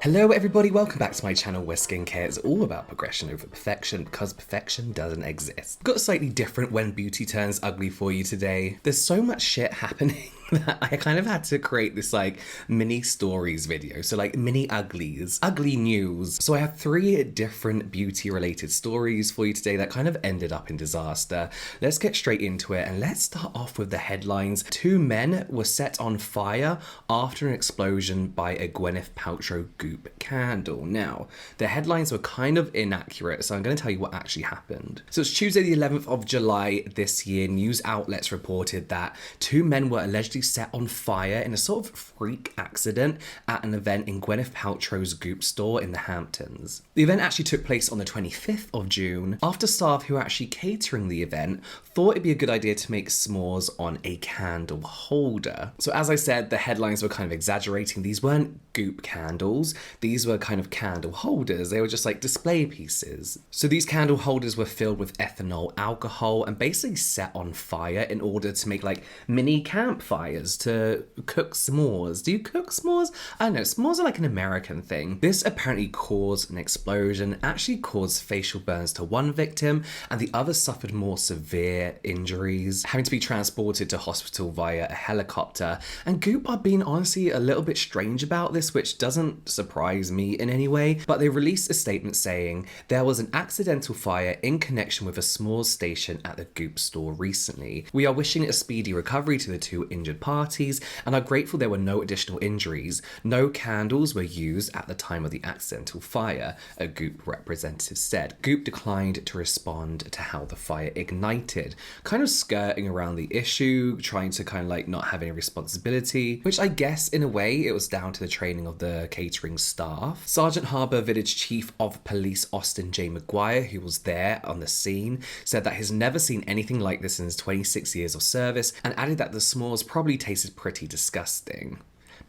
Hello everybody, welcome back to my channel where skincare is all about progression over perfection because perfection doesn't exist. Got slightly different when beauty turns ugly for you today. There's so much shit happening that I kind of had to create this like mini stories video. So like mini uglies, ugly news. So I have 3 different beauty related stories for you today that kind of ended up in disaster. Let's get straight into it and let's start off with the headlines. 2 men were set on fire after an explosion by a Gwyneth Paltrow Goop candle. Now, the headlines were kind of inaccurate, so I'm going to tell you what actually happened. So it's Tuesday the 11th of July this year. News outlets reported that 2 men were allegedly set on fire in a sort of freak accident at an event in Gwyneth Paltrow's Goop store in the Hamptons. The event actually took place on the 25th of June after staff who were actually catering the event thought it'd be a good idea to make s'mores on a candle holder. So as I said, the headlines were kind of exaggerating. These weren't Goop candles, these were kind of candle holders. They were just like display pieces. So these candle holders were filled with ethanol alcohol and basically set on fire in order to make like mini campfires to cook s'mores. Do you cook s'mores? I don't know, s'mores are like an American thing. This apparently caused an explosion, actually caused facial burns to one victim and the other suffered more severe injuries, having to be transported to hospital via a helicopter. And Goop are being honestly a little bit strange about this, which doesn't surprise me in any way, but they released a statement saying there was an accidental fire in connection with a s'mores station at the Goop store recently. We are wishing a speedy recovery to the 2 injured parties and are grateful there were no additional injuries. No candles were used at the time of the accidental fire, a Goop representative said. Goop declined to respond to how the fire ignited, kind of skirting around the issue, trying to kind of like not have any responsibility, which I guess in a way it was down to the training of the catering staff. Sergeant Harbour Village Chief of Police Austin J. McGuire, who was there on the scene, said that he's never seen anything like this in his 26 years of service and added that the s'mores probably tasted pretty disgusting.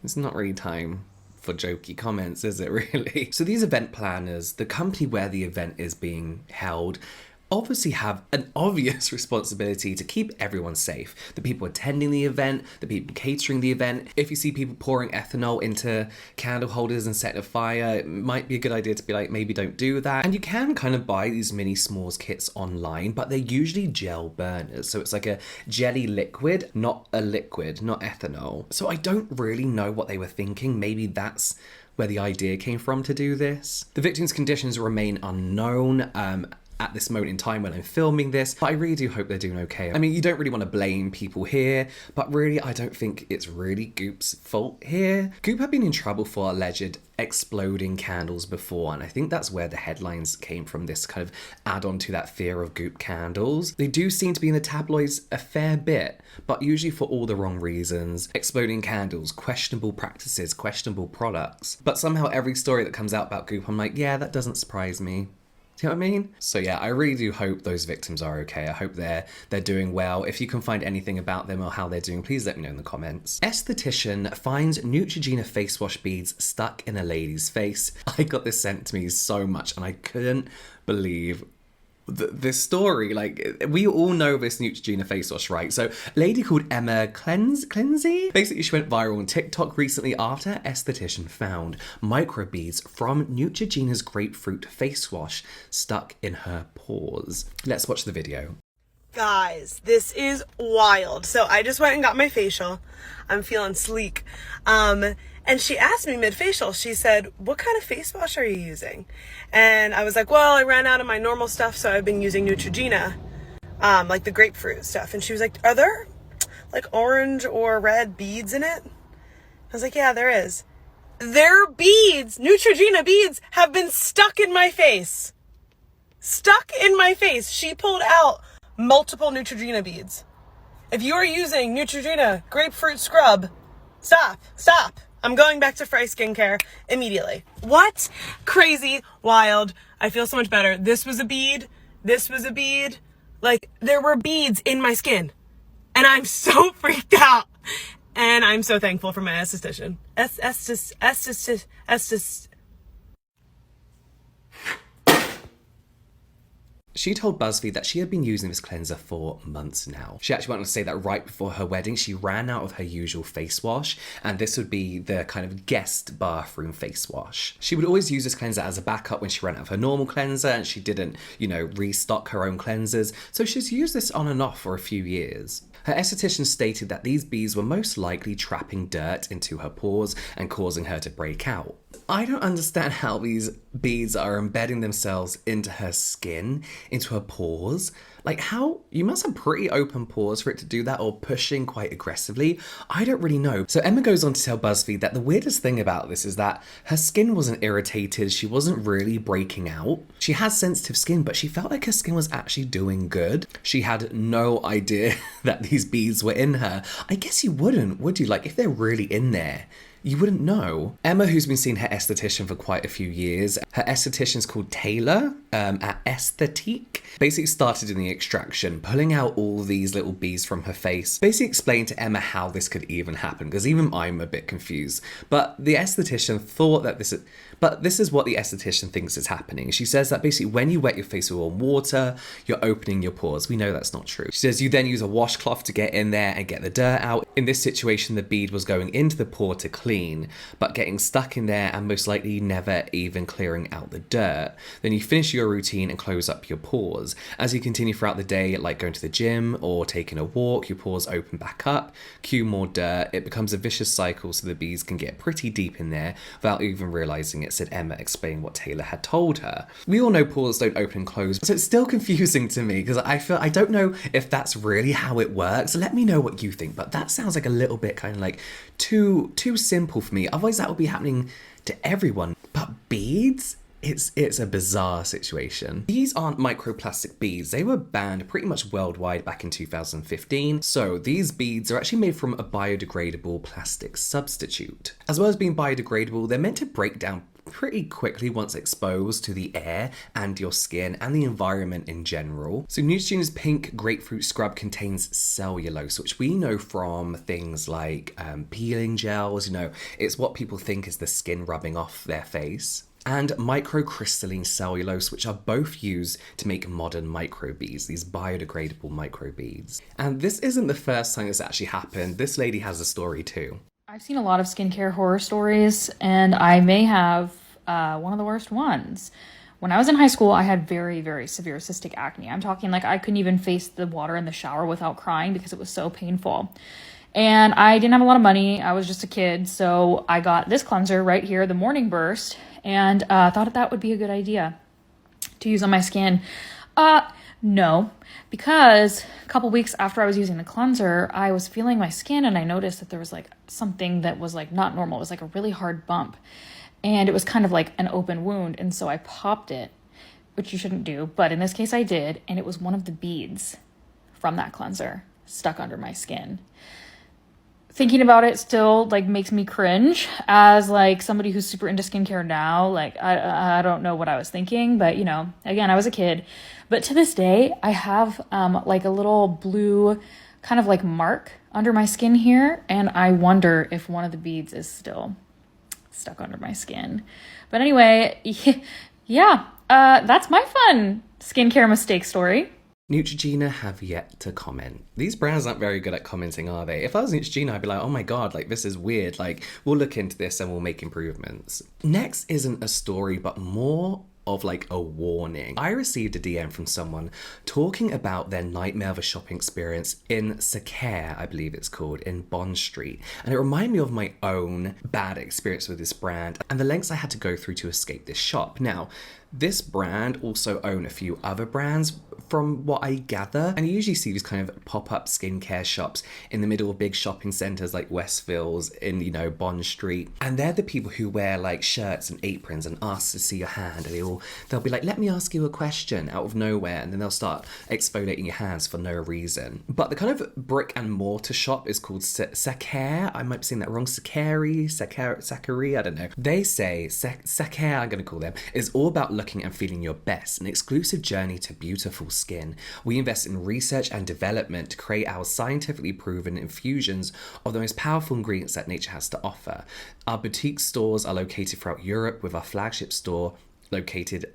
It's not really time for jokey comments, is it really? So these event planners, the company where the event is being held, obviously have an obvious responsibility to keep everyone safe. The people attending the event, the people catering the event. If you see people pouring ethanol into candle holders and setting a fire, it might be a good idea to be like, maybe don't do that. And you can kind of buy these mini s'mores kits online, but they're usually gel burners. So it's like a jelly liquid, not a liquid, not ethanol. So I don't really know what they were thinking. Maybe that's where the idea came from to do this. The victims' conditions remain unknown at this moment in time when I'm filming this, but I really do hope they're doing okay. I mean, you don't really want to blame people here, but really I don't think it's really Goop's fault here. Goop have been in trouble for alleged exploding candles before, and I think that's where the headlines came from, this kind of add-on to that fear of Goop candles. They do seem to be in the tabloids a fair bit, but usually for all the wrong reasons. Exploding candles, questionable practices, questionable products. But somehow every story that comes out about Goop, I'm like, yeah, that doesn't surprise me. Do you know what I mean? So yeah, I really do hope those victims are okay. I hope they're doing well. If you can find anything about them or how they're doing, please let me know in the comments. Esthetician finds Neutrogena face wash beads stuck in a lady's face. I got this sent to me so much and I couldn't believe this story. Like, we all know this Neutrogena face wash, right? So a lady called Emma Clenzy, basically she went viral on TikTok recently after her esthetician found microbeads from Neutrogena's grapefruit face wash stuck in her pores. Let's watch the video. Guys, this is wild. So I just went and got my facial. I'm feeling sleek. And she asked me mid-facial, she said, what kind of face wash are you using? And I was like, well, I ran out of my normal stuff, so I've been using Neutrogena, like the grapefruit stuff. And she was like, are there like orange or red beads in it? I was like, yeah, there is. Their beads, Neutrogena beads, have been stuck in my face. Stuck in my face. She pulled out multiple Neutrogena beads. If you are using Neutrogena grapefruit scrub, stop. I'm going back to Fry Skincare immediately. What? Crazy, wild. I feel so much better. This was a bead. This was a bead. Like, there were beads in my skin. And I'm so freaked out. And I'm so thankful for my esthetician. She told BuzzFeed that she had been using this cleanser for months now. She actually went on to say that right before her wedding, she ran out of her usual face wash, and this would be the kind of guest bathroom face wash. She would always use this cleanser as a backup when she ran out of her normal cleanser and she didn't, restock her own cleansers. So she's used this on and off for a few years. Her esthetician stated that these beads were most likely trapping dirt into her pores and causing her to break out. I don't understand how these beads are embedding themselves into her skin, into her pores. Like, how? You must have pretty open pores for it to do that, or pushing quite aggressively. I don't really know. So Emma goes on to tell BuzzFeed that the weirdest thing about this is that her skin wasn't irritated, she wasn't really breaking out. She has sensitive skin, but she felt like her skin was actually doing good. She had no idea that these beads were in her. I guess you wouldn't, would you? Like, if they're really in there, you wouldn't know. Emma, who's been seeing her esthetician for quite a few years, her esthetician's called Taylor at Aesthetique, basically started in the extraction, pulling out all these little beads from her face, basically explained to Emma how this could even happen, because even I'm a bit confused. But the esthetician thought that this is what the esthetician thinks is happening. She says that basically when you wet your face with warm water, you're opening your pores. We know that's not true. She says you then use a washcloth to get in there and get the dirt out. In this situation, the bead was going into the pore to clean, but getting stuck in there and most likely never even clearing out the dirt. Then you finish your routine and close up your pores. As you continue throughout the day, like going to the gym or taking a walk, your pores open back up, cue more dirt. It becomes a vicious cycle, so the beads can get pretty deep in there without even realizing it, said Emma, explaining what Taylor had told her. We all know pores don't open and close, so it's still confusing to me because I don't know if that's really how it works. Let me know what you think, but that sounds like a little bit kind of like too simple for me. Otherwise that would be happening to everyone. But beads? It's a bizarre situation. These aren't microplastic beads. They were banned pretty much worldwide back in 2015. So these beads are actually made from a biodegradable plastic substitute. As well as being biodegradable, they're meant to break down pretty quickly once exposed to the air and your skin and the environment in general. So Neutrogena's pink grapefruit scrub contains cellulose, which we know from things like peeling gels. It's what people think is the skin rubbing off their face. And microcrystalline cellulose, which are both used to make modern microbeads, these biodegradable microbeads. And this isn't the first time this actually happened. This lady has a story too. I've seen a lot of skincare horror stories, and I may have one of the worst ones. When I was in high school, I had very, very severe cystic acne. I'm talking like I couldn't even face the water in the shower without crying because it was so painful. And I didn't have a lot of money. I was just a kid. So I got this cleanser right here, the Morning Burst, and thought that would be a good idea to use on my skin. No, because a couple weeks after I was using the cleanser, I was feeling my skin and I noticed that there was like something that was like not normal. It was like a really hard bump and it was kind of like an open wound. And so I popped it, which you shouldn't do, but in this case I did. And it was one of the beads from that cleanser stuck under my skin. Thinking about it still like makes me cringe as like somebody who's super into skincare now. Like I don't know what I was thinking, but again, I was a kid. But to this day, I have like a little blue kind of like mark under my skin here, and I wonder if one of the beads is still stuck under my skin. But anyway, yeah, that's my fun skincare mistake story. Neutrogena have yet to comment. These brands aren't very good at commenting, are they? If I was Neutrogena, I'd be like, oh my god, like this is weird. Like, we'll look into this and we'll make improvements. Next isn't a story, but more of like a warning. I received a DM from someone talking about their nightmare of a shopping experience in Sakare, I believe it's called, in Bond Street. And it reminded me of my own bad experience with this brand and the lengths I had to go through to escape this shop. Now, this brand also own a few other brands from what I gather, and you usually see these kind of pop-up skincare shops in the middle of big shopping centres like Westfields in, Bond Street. And they're the people who wear like shirts and aprons and ask to see your hand, and they'll be like, let me ask you a question out of nowhere, and then they'll start exfoliating your hands for no reason. But the kind of brick and mortar shop is called Sakare. I might be saying that wrong. Sakare, I don't know. They say Sakare, I'm going to call them, is all about looking and feeling your best, an exclusive journey to beautiful skin. We invest in research and development to create our scientifically proven infusions of the most powerful ingredients that nature has to offer. Our boutique stores are located throughout Europe, with our flagship store located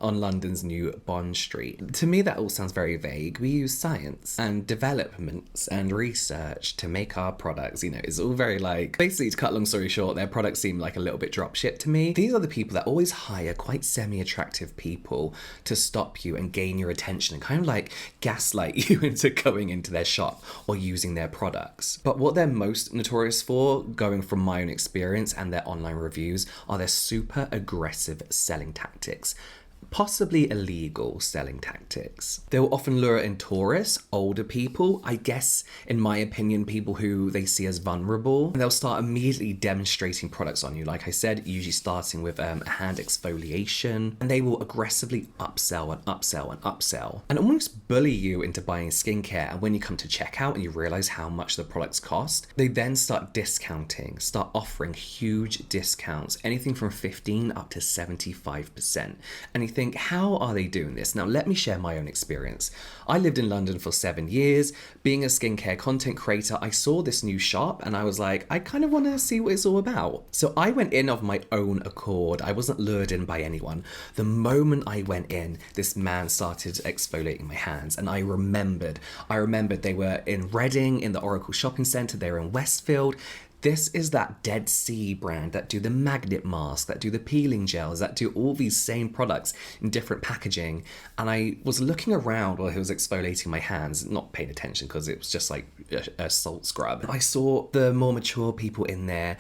on London's new Bond Street. To me, that all sounds very vague. We use science and developments and research to make our products. You know, it's all very like, basically, to cut long story short, their products seem like a little bit dropship to me. These are the people that always hire quite semi-attractive people to stop you and gain your attention and kind of like gaslight you into going into their shop or using their products. But what they're most notorious for, going from my own experience and their online reviews, are their super aggressive selling tactics. Possibly illegal selling tactics. They will often lure in tourists, older people, I guess, in my opinion, people who they see as vulnerable. And they'll start immediately demonstrating products on you. Like I said, usually starting with a hand exfoliation. And they will aggressively upsell and upsell and upsell. And almost bully you into buying skincare. And when you come to checkout and you realize how much the products cost, they then start discounting, start offering huge discounts, anything from 15 up to 75%. And you think, how are they doing this? Now, let me share my own experience. I lived in London for 7 years. Being a skincare content creator, I saw this new shop and I was like, I kind of want to see what it's all about. So I went in of my own accord. I wasn't lured in by anyone. The moment I went in, this man started exfoliating my hands, and I remembered they were in Reading in the Oracle Shopping Centre, they were in Westfield. This is that Dead Sea brand that do the magnet mask, that do the peeling gels, that do all these same products in different packaging. And I was looking around while he was exfoliating my hands, not paying attention because it was just like a salt scrub. I saw the more mature people in there,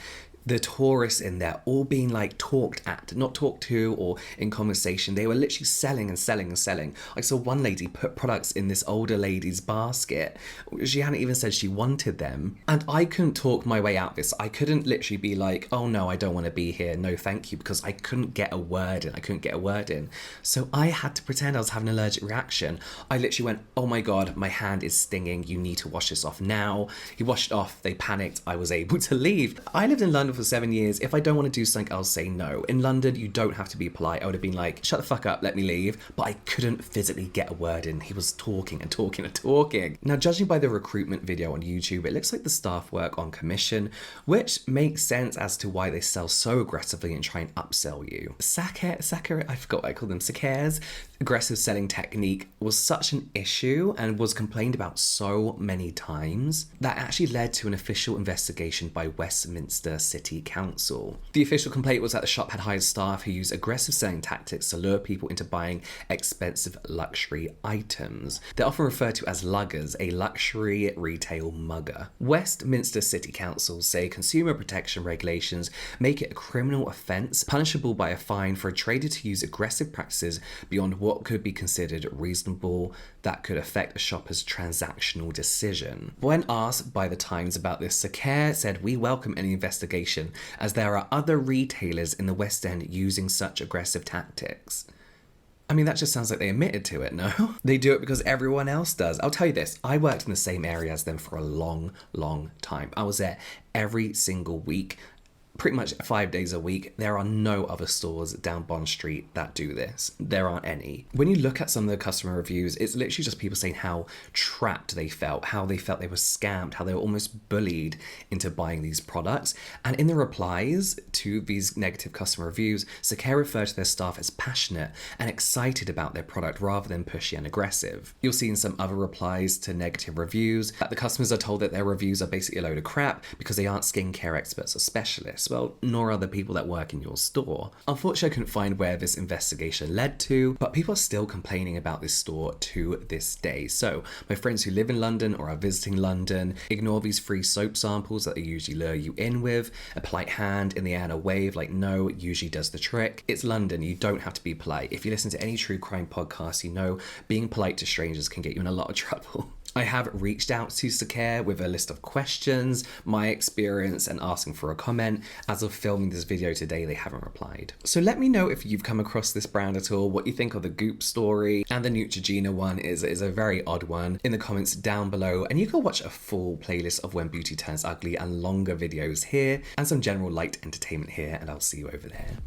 the tourists in there, all being like talked at, not talked to or in conversation. They were literally selling and selling and selling. I saw one lady put products in this older lady's basket. She hadn't even said she wanted them. And I couldn't talk my way out of this. I couldn't literally be like, oh no, I don't want to be here. No, thank you. Because I couldn't get a word in. So I had to pretend I was having an allergic reaction. I literally went, oh my God, my hand is stinging. You need to wash this off now. He washed it off. They panicked. I was able to leave. I lived in London for 7 years. If I don't want to do something, I'll say no. In London, you don't have to be polite. I would have been like, shut the fuck up, let me leave. But I couldn't physically get a word in. He was talking and talking and talking. Now, judging by the recruitment video on YouTube, it looks like the staff work on commission, which makes sense as to why they sell so aggressively and try and upsell you. Sakura, I forgot what I call them, Sakere's aggressive selling technique was such an issue and was complained about so many times that actually led to an official investigation by Westminster City Council. The official complaint was that the shop had hired staff who used aggressive selling tactics to lure people into buying expensive luxury items. They're often referred to as luggers, a luxury retail mugger. Westminster City Council say consumer protection regulations make it a criminal offence, punishable by a fine for a trader to use aggressive practices beyond what could be considered reasonable that could affect a shopper's transactional decision. When asked by The Times about this, Sakere said, "We welcome any investigation as there are other retailers in the West End using such aggressive tactics." I mean, that just sounds like they admitted to it, no? They do it because everyone else does. I'll tell you this, I worked in the same area as them for a long, long time. I was there every single week, pretty much 5 days a week. There are no other stores down Bond Street that do this. There aren't any. When you look at some of the customer reviews, it's literally just people saying how trapped they felt, how they felt they were scammed, how they were almost bullied into buying these products. And in the replies to these negative customer reviews, Sakere referred to their staff as passionate and excited about their product rather than pushy and aggressive. You'll see in some other replies to negative reviews that the customers are told that their reviews are basically a load of crap because they aren't skincare experts or specialists. Well, nor are the people that work in your store. Unfortunately, I couldn't find where this investigation led to, but people are still complaining about this store to this day. So, my friends who live in London or are visiting London, ignore these free soap samples that they usually lure you in with. A polite hand in the air and a wave like no usually does the trick. It's London, you don't have to be polite. If you listen to any true crime podcast, you know being polite to strangers can get you in a lot of trouble. I have reached out to Sakere with a list of questions, my experience, and asking for a comment. As of filming this video today, they haven't replied. So let me know if you've come across this brand at all, what you think of the Goop story, and the Neutrogena one is a very odd one, in the comments down below. And you can watch a full playlist of When Beauty Turns Ugly and longer videos here, and some general light entertainment here, and I'll see you over there.